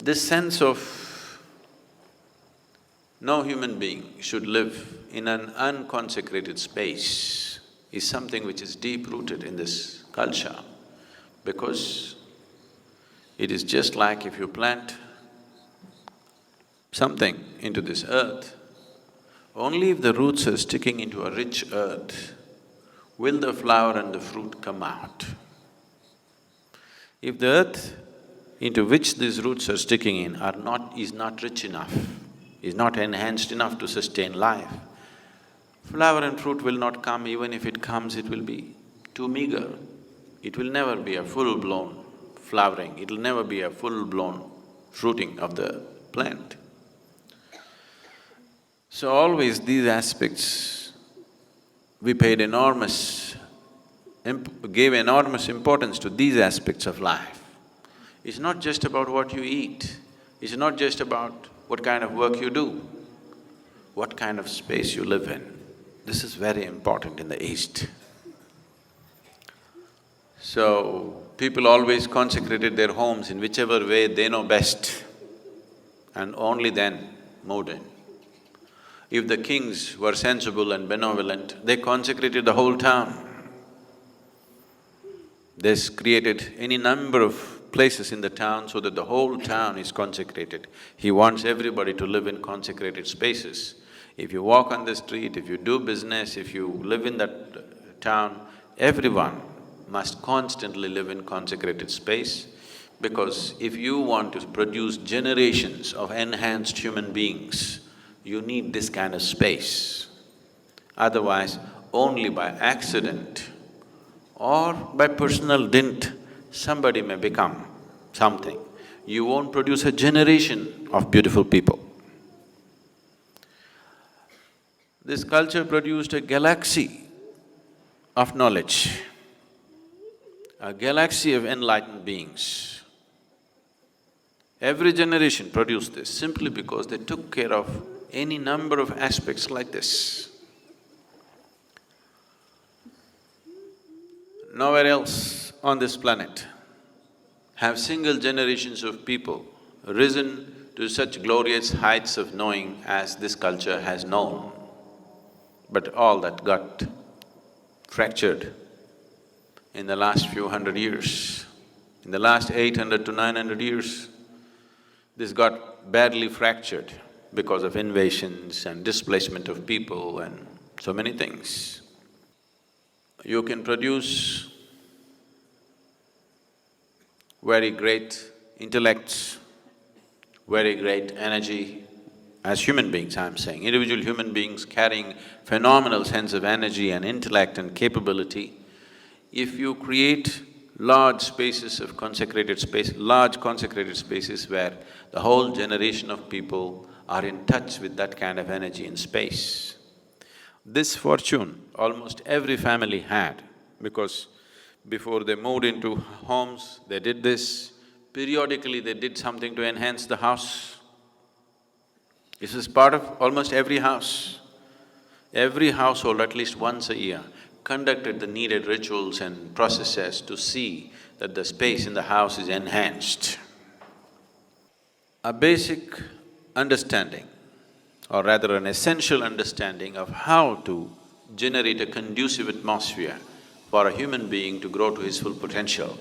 This sense of no human being should live in an unconsecrated space is something which is deep-rooted in this culture, because it is just like if you plant something into this earth, only if the roots are sticking into a rich earth will the flower and the fruit come out. If the earth into which these roots are sticking in is not rich enough, is not enhanced enough to sustain life, flower and fruit will not come. Even if it comes, it will be too meager. It will never be a full-blown flowering, it will never be a full-blown fruiting of the plant. So always these aspects, we gave enormous importance to these aspects of life. It's not just about what you eat, it's not just about what kind of work you do, what kind of space you live in. This is very important in the East. So, people always consecrated their homes in whichever way they know best, and only then moved in. If the kings were sensible and benevolent, they consecrated the whole town. They created any number of places in the town so that the whole town is consecrated. He wants everybody to live in consecrated spaces. If you walk on the street, if you do business, if you live in that town, everyone must constantly live in consecrated space, because if you want to produce generations of enhanced human beings, you need this kind of space. Otherwise, only by accident or by personal dint, somebody may become something. You won't produce a generation of beautiful people. This culture produced a galaxy of knowledge, a galaxy of enlightened beings. Every generation produced this simply because they took care of any number of aspects like this. Nowhere else on this planet have single generations of people risen to such glorious heights of knowing as this culture has known. But all that got fractured in the last few hundred years. In the last 800 to 900 years, this got badly fractured because of invasions and displacement of people and so many things. You can produce very great intellects, very great energy as human beings, I'm saying, individual human beings carrying phenomenal sense of energy and intellect and capability. If you create large spaces of consecrated space, large consecrated spaces where the whole generation of people are in touch with that kind of energy and space. This fortune almost every family had, because before they moved into homes, they did this. Periodically, they did something to enhance the house. This is part of almost every house. Every household, at least once a year, conducted the needed rituals and processes to see that the space in the house is enhanced. A basic understanding, or rather an essential understanding of how to generate a conducive atmosphere for a human being to grow to his full potential